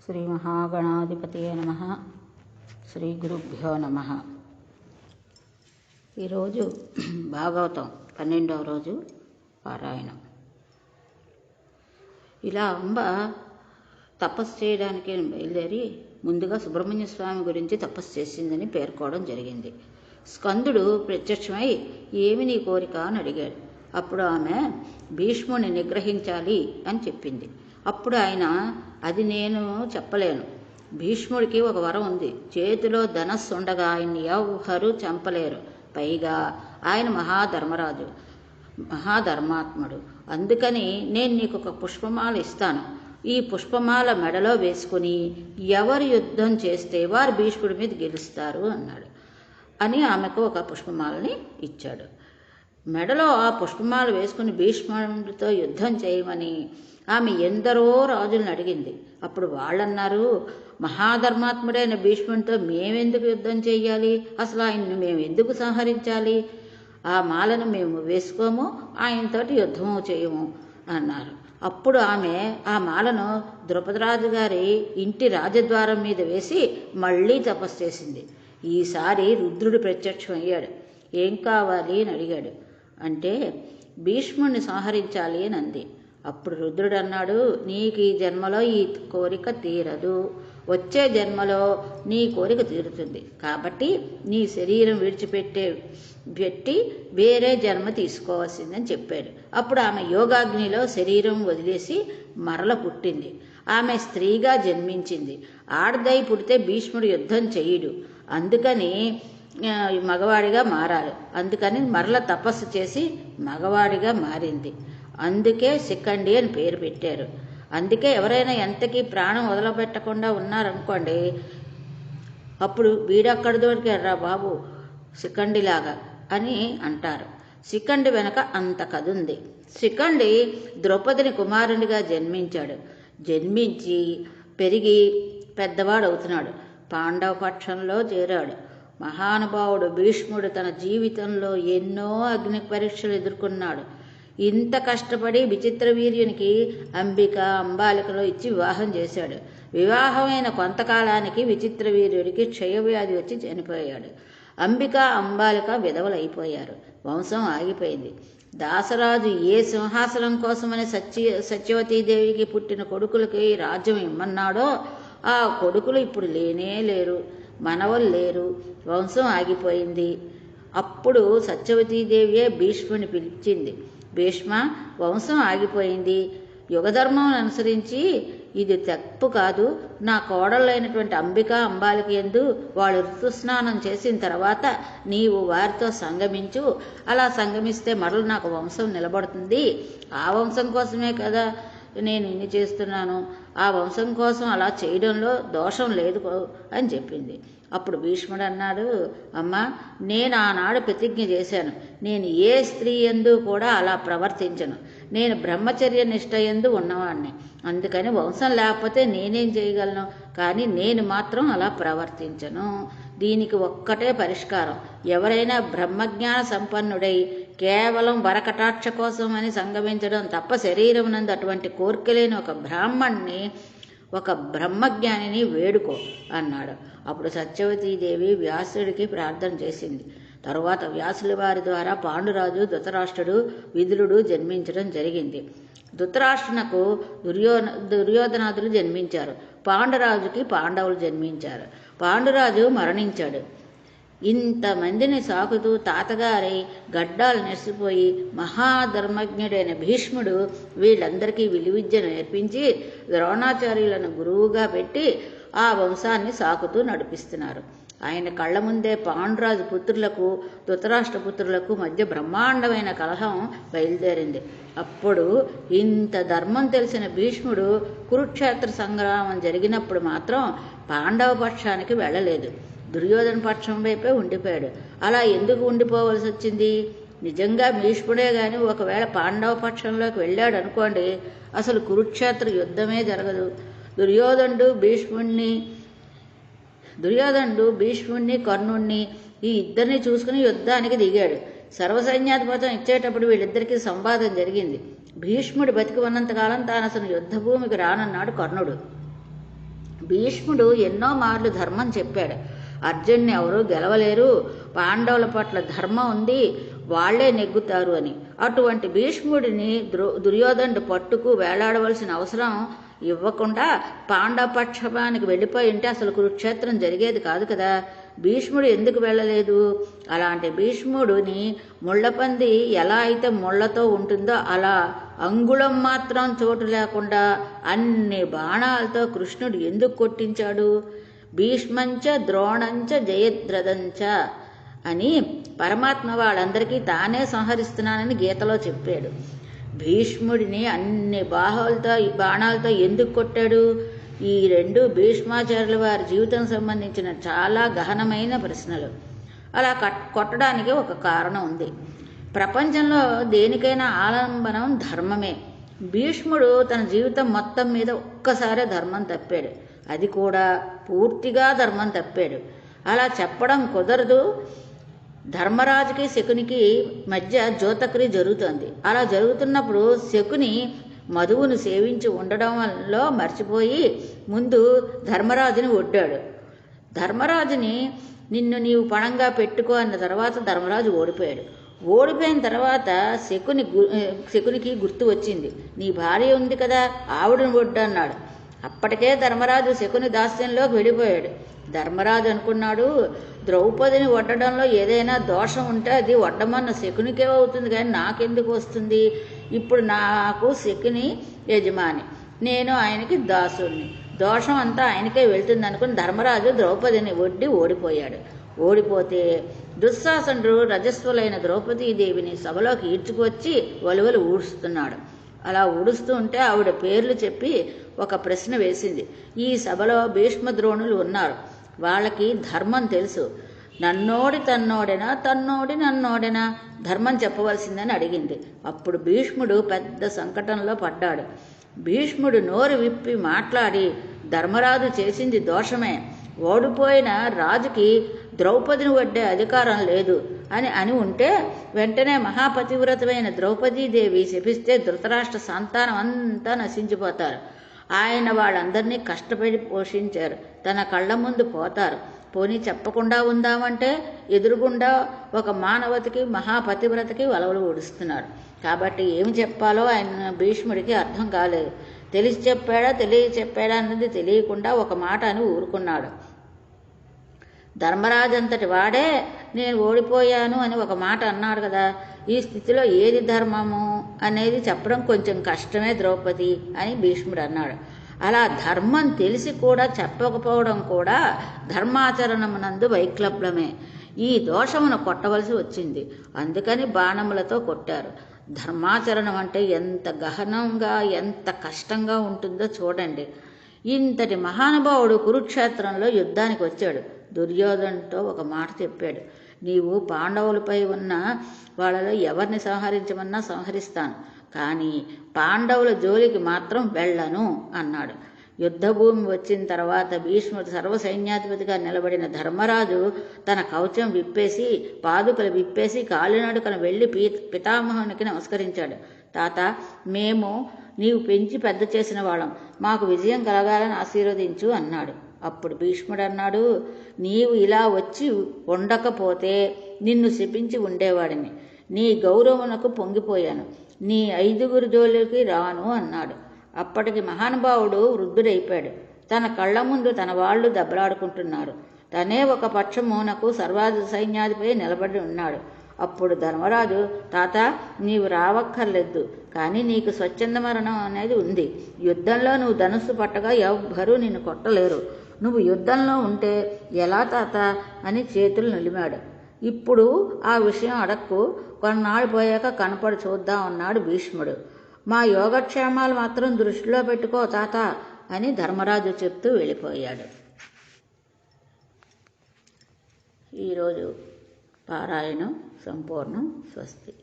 శ్రీ మహాగణాధిపతయే నమః. శ్రీ గురుభ్యో నమః. ఈరోజు భాగవతం 12వ రోజు పారాయణం. ఇలా అంబ తపస్సు చేయడానికి బయలుదేరి ముందుగా సుబ్రహ్మణ్య స్వామి గురించి తపస్సు చేసిందని పేర్కోవడం జరిగింది. స్కందుడు ప్రత్యక్షమై ఏమి నీ కోరిక అని అడిగాడు. అప్పుడు ఆమె భీష్ముని నిగ్రహించాలి అని చెప్పింది. అప్పుడు ఆయన, అది నేను చెప్పలేను. భీష్ముడికి ఒక వరం ఉంది. చేతిలో ధనస్సు ఉండగా ఆయన్ని ఎవ్వరూ చంపలేరు. పైగా ఆయన మహాధర్మాత్ముడు. అందుకని నేను నీకు ఒక పుష్పమాల ఇస్తాను. ఈ పుష్పమాల మెడలో వేసుకుని ఎవరు యుద్ధం చేస్తే వారు భీష్ముడి మీద గెలుస్తారు అన్నాడు. అని ఆమెకు ఒక పుష్పమాలని ఇచ్చాడు. మెడలో ఆ పుష్పమాల వేసుకుని భీష్ముడితో యుద్ధం చేయమని ఆమె ఎందరో రాజులను అడిగింది. అప్పుడు వాళ్ళన్నారు, మహాధర్మాత్ముడైన భీష్ముడితో మేమెందుకు యుద్ధం చేయాలి? అసలు ఆయన్ని మేము ఎందుకు సంహరించాలి? ఆ మాలను మేము వేసుకోము, ఆయనతోటి యుద్ధము చేయము అన్నారు. అప్పుడు ఆమె ఆ మాలను ద్రుపదరాజు గారి ఇంటి రాజద్వారం మీద వేసి మళ్ళీ తపస్సు చేసింది. ఈసారి రుద్రుడు ప్రత్యక్షం అయ్యాడు. ఏం కావాలి అని అడిగాడు. అంటే భీష్ముడిని సంహరించాలి అని అంది. అప్పుడు రుద్రుడు అన్నాడు, నీకు ఈ జన్మలో ఈ కోరిక తీరదు, వచ్చే జన్మలో నీ కోరిక తీరుతుంది. కాబట్టి నీ శరీరం విడిచిపెట్టి వేరే జన్మ తీసుకోవాల్సిందని చెప్పాడు. అప్పుడు ఆమె యోగాగ్నిలో శరీరం వదిలేసి మరల పుట్టింది. ఆమె స్త్రీగా జన్మించింది. ఆడదై పుడితే భీష్ముడు యుద్ధం చెయ్యడు, అందుకని మగవాడిగా మారాలి. అందుకని మరల తపస్సు చేసి మగవాడిగా మారింది. అందుకే శిఖండి అని పేరు పెట్టారు. అందుకే ఎవరైనా ఎంతకీ ప్రాణం వదలబెట్టకుండా ఉన్నారనుకోండి, అప్పుడు వీడక్కడ దొరికారా బాబు శిఖండిలాగా అని అంటారు. శిఖండి వెనక అంత కథ ఉంది. శిఖండి ద్రౌపదిని కుమారునిగా జన్మించాడు. జన్మించి పెరిగి పెద్దవాడవుతున్నాడు. పాండవ పక్షంలో చేరాడు. మహానుభావుడు భీష్ముడు తన జీవితంలో ఎన్నో అగ్ని పరీక్షలు ఎదుర్కొన్నాడు. ఇంత కష్టపడి విచిత్ర వీర్యునికి అంబాలికలో ఇచ్చి వివాహం చేశాడు. వివాహమైన కొంతకాలానికి విచిత్ర వీర్యుడికి క్షయవ్యాధి వచ్చి చనిపోయాడు. అంబాలిక విధవలైపోయారు. వంశం ఆగిపోయింది. దాసరాజు ఏ సింహాసనం కోసమని సత్యవతీదేవికి పుట్టిన కొడుకులకి రాజ్యం ఇమ్మన్నాడో ఆ కొడుకులు ఇప్పుడు లేనే లేరు, మనవలు లేరు, వంశం ఆగిపోయింది. అప్పుడు సత్యవతీదేవియే భీష్ముని పిలిచింది. భీష్మ, వంశం ఆగిపోయింది. యుగధర్మం అనుసరించి ఇది తప్పు కాదు. నా కోడళ్ళైనటువంటి అంబాలిక యందు వాళ్ళు ఋతుస్నానం చేసిన తర్వాత నీవు వారితో సంగమించు. అలా సంగమిస్తే మరలు నాకు వంశం నిలబడుతుంది. ఆ వంశం కోసమే కదా నేను ఇన్ని చేస్తున్నాను. ఆ వంశం కోసం అలా చేయడంలో దోషం లేదు అని చెప్పింది. అప్పుడు భీష్ముడు అన్నాడు, అమ్మ, నేను ఆనాడు ప్రతిజ్ఞ చేశాను. నేను ఏ స్త్రీ యందు కూడా అలా ప్రవర్తించను. నేను బ్రహ్మచర్య నిష్ట యందు ఉన్నవాడిని. అందుకని వంశం లేకపోతే నేనేం చేయగలను? కానీ నేను మాత్రం అలా ప్రవర్తించను. దీనికి ఒక్కటే పరిష్కారం. ఎవరైనా బ్రహ్మజ్ఞాన సంపన్నుడై కేవలం వరకటాక్ష కోసం అని సంగమించడం తప్ప శరీరం నందు అటువంటి కోరికలేని ఒక బ్రాహ్మణ్ణి, ఒక బ్రహ్మజ్ఞానిని వేడుకో అన్నాడు. అప్పుడు సత్యవతీదేవి వ్యాసుడికి ప్రార్థన చేసింది. తరువాత వ్యాసుల వారి ద్వారా పాండురాజు, ధృతరాష్ట్రుడు, విదురుడు జన్మించడం జరిగింది. ధృతరాష్ట్రునకు దుర్యోధనాదులు జన్మించారు. పాండురాజుకి పాండవులు జన్మించారు. పాండురాజు మరణించాడు. ఇంతమందిని సాకుతూ తాతగారై గడ్డాలు నెరిసిపోయి మహాధర్మజ్ఞుడైన భీష్ముడు వీళ్ళందరికీ విలువిద్య నేర్పించి ద్రోణాచార్యులను గురువుగా పెట్టి ఆ వంశాన్ని సాకుతూ నడిపిస్తున్నారు. ఆయన కళ్ళ ముందే పాండురాజు పుత్రులకు, ధృతరాష్ట్ర పుత్రులకు మధ్య బ్రహ్మాండమైన కలహం బయలుదేరింది. అప్పుడు ఇంత ధర్మం తెలిసిన భీష్ముడు కురుక్షేత్ర సంగ్రామం జరిగినప్పుడు మాత్రం పాండవ పక్షానికి వెళ్ళలేదు. దుర్యోధన పక్షం వైపే ఉండిపోయాడు. అలా ఎందుకు ఉండిపోవలసి వచ్చింది? నిజంగా భీష్ముడే కానీ ఒకవేళ పాండవ పక్షంలోకి వెళ్ళాడు అనుకోండి, అసలు కురుక్షేత్ర యుద్ధమే జరగదు. దుర్యోధనుడు భీష్ముడిని కర్ణుణ్ణి ఈ ఇద్దరిని చూసుకుని యుద్ధానికి దిగాడు. సర్వసైన్యాధిపతం ఇచ్చేటప్పుడు వీళ్ళిద్దరికీ సంవాదం జరిగింది. భీష్ముడు బతికి ఉన్నంతకాలం తాను అసలు యుద్ధభూమికి రానన్నాడు కర్ణుడు. భీష్ముడు ఎన్నో మార్లు ధర్మం చెప్పాడు. అర్జున్ని ఎవరూ గెలవలేరు, పాండవుల పట్ల ధర్మం ఉంది, వాళ్లే నెగ్గుతారు అని. అటువంటి భీష్ముడిని దుర్యోధనుడు పట్టుకు వేలాడవలసిన అవసరం ఇవ్వకుండా పాండవపక్షపానికి వెళ్ళిపోయి ఉంటే అసలు కురుక్షేత్రం జరిగేది కాదు కదా. భీష్ముడు ఎందుకు వెళ్ళలేదు? అలాంటి భీష్ముడిని ముళ్ళపంది ఎలా అయితే ముళ్లతో ఉంటుందో అలా అంగుళం మాత్రం చోటు లేకుండా అన్ని బాణాలతో కృష్ణుడు ఎందుకు కొట్టించాడు? భీష్మంచ ద్రోణంచ జయద్రథంచ అని పరమాత్మ వాళ్ళందరికీ తానే సంహరిస్తున్నానని గీతలో చెప్పాడు. భీష్ముడిని అన్ని బాణాలతో ఎందుకు కొట్టాడు? ఈ రెండు భీష్మాచార్యుల వారి జీవితం సంబంధించిన చాలా గహనమైన ప్రశ్నలు. అలా కొట్టడానికి ఒక కారణం ఉంది. ప్రపంచంలో దేనికైనా ఆలంబనం ధర్మమే. భీష్ముడు తన జీవితం మొత్తం మీద ఒక్కసారే ధర్మం తప్పాడు, అది కూడా పూర్తిగా ధర్మం తప్పాడు. అలా చెప్పడం కుదరదు. ధర్మరాజుకి శకునికి మధ్య జోతక్రి జరుగుతుంది. అలా జరుగుతున్నప్పుడు శకుని మధువును సేవించి ఉండడంలో మర్చిపోయి ముందు ధర్మరాజుని ఒడ్డాడు. ధర్మరాజుని నిన్ను నీవు పణంగా పెట్టుకో అన్న తర్వాత ధర్మరాజు ఓడిపోయాడు. ఓడిపోయిన తర్వాత శకునికి గుర్తు వచ్చింది, నీ భార్య ఉంది కదా, ఆవిడని ఒడ్డన్నాడు. అప్పటికే ధర్మరాజు శకుని దాస్యంలోకి వెళ్ళిపోయాడు. ధర్మరాజు అనుకున్నాడు, ద్రౌపదిని వడ్డడంలో ఏదైనా దోషం ఉంటే అది వడ్డమన్న శకునికే అవుతుంది, కానీ నాకెందుకు వస్తుంది? ఇప్పుడు నాకు శకుని యజమాని, నేను ఆయనకి దాసుడిని, దోషం అంతా ఆయనకే వెళ్తుంది అనుకుని ధర్మరాజు ద్రౌపదిని ఒడ్డి ఓడిపోయాడు. ఓడిపోతే దుశ్శాసనుడు రజస్వలైన ద్రౌపదీదేవిని సభలోకి ఈడ్చుకొచ్చి వలువలు ఊడుస్తున్నాడు. అలా ఊడుస్తూ ఉంటే ఆవిడ పేర్లు చెప్పి ఒక ప్రశ్న వేసింది. ఈ సభలో భీష్మద్రోణులు ఉన్నారు, వాళ్ళకి ధర్మం తెలుసు. నన్నోడి తన్నోడెనా, తన్నోడి నన్నోడెనా, ధర్మం చెప్పవలసిందని అడిగింది. అప్పుడు భీష్ముడు పెద్ద సంకటంలో పడ్డాడు. భీష్ముడు నోరు విప్పి మాట్లాడి, ధర్మరాజు చేసింది దోషమే, ఓడిపోయిన రాజుకి ద్రౌపదిని వడ్డే అధికారం లేదు అని ఉంటే వెంటనే మహాపతివ్రతమైన ద్రౌపదీదేవి శపిస్తే ధృతరాష్ట్ర సంతానం అంతా నశించిపోతారు. ఆయన వాళ్ళందరినీ కష్టపడి పోషించారు, తన కళ్ళ ముందు పోతారు. పోనీ చెప్పకుండా ఉందామంటే ఎదురుగుండా ఒక మానవతికి మహాపతివ్రతకి వలవలు ఊడుస్తున్నాడు. కాబట్టి ఏమి చెప్పాలో ఆయన భీష్ముడికి అర్థం కాలేదు. తెలిసి చెప్పాడా తెలియ అన్నది తెలియకుండా ఒక మాట అని ఊరుకున్నాడు. ధర్మరాజు అంతటి వాడే నేను ఓడిపోయాను అని ఒక మాట అన్నాడు కదా, ఈ స్థితిలో ఏది ధర్మము అనేది చెప్పడం కొంచెం కష్టమే ద్రౌపది అని భీష్ముడు అన్నాడు. అలా ధర్మం తెలిసి కూడా చెప్పకపోవడం కూడా ధర్మాచరణమునందు వైక్లభ్యమే. ఈ దోషమును కొట్టవలసి వచ్చింది, అందుకని బాణములతో కొట్టారు. ధర్మాచరణం అంటే ఎంత గహనంగా ఎంత కష్టంగా ఉంటుందో చూడండి. ఇంతటి మహానుభావుడు కురుక్షేత్రంలో యుద్ధానికి వచ్చాడు. దుర్యోధనుతో ఒక మాట చెప్పాడు, నీవు పాండవులపై ఉన్న వాళ్ళలో ఎవరిని సంహరించమన్నా సంహరిస్తాను, కానీ పాండవుల జోలికి మాత్రం వెళ్ళను అన్నాడు. యుద్ధభూమి వచ్చిన తర్వాత భీష్ముడు సర్వసైన్యాధిపతిగా నిలబడిన ధర్మరాజు తన కవచం విప్పేసి పాదుకలు విప్పేసి కాలినడుకను వెళ్ళి పితామహునికి నమస్కరించాడు. తాత, మేము నీవు పెంచి పెద్ద చేసిన వాళ్ళం, మాకు విజయం కలగాలని ఆశీర్వదించు అన్నాడు. అప్పుడు భీష్ముడు అన్నాడు, నీవు ఇలా వచ్చి ఉండకపోతే నిన్ను శపించి ఉండేవాడిని. నీ గౌరవమునకు పొంగిపోయాను, నీ 5 జోలికి రాను అన్నాడు. అప్పటికి మహానుభావుడు వృద్ధుడైపోయాడు. తన కళ్ళ ముందు తన వాళ్ళు దెబ్బలాడుకుంటున్నారు. తనే ఒక పక్షమునకు సైన్యాధిపై నిలబడి ఉన్నాడు. అప్పుడు ధర్మరాజు, తాత, నీవు రావక్కర్లేదు, కానీ నీకు స్వచ్ఛంద మరణం అనేది ఉంది. యుద్ధంలో నువ్వు ధనుస్సు పట్టగా ఎవ్వరూ నిన్ను కొట్టలేరు. నువ్వు యుద్ధంలో ఉంటే ఎలా తాత అని చేతులు నిలిమాడు. ఇప్పుడు ఆ విషయం అడక్కు, కొన్నాళ్ళు పోయాక కనపడి చూద్దాం అన్నాడు భీష్ముడు. మా యోగక్షేమాలు మాత్రం దృష్టిలో పెట్టుకో తాత అని ధర్మరాజు చెప్తూ వెళ్ళిపోయాడు. ఈరోజు పారాయణం సంపూర్ణం. స్వస్తి.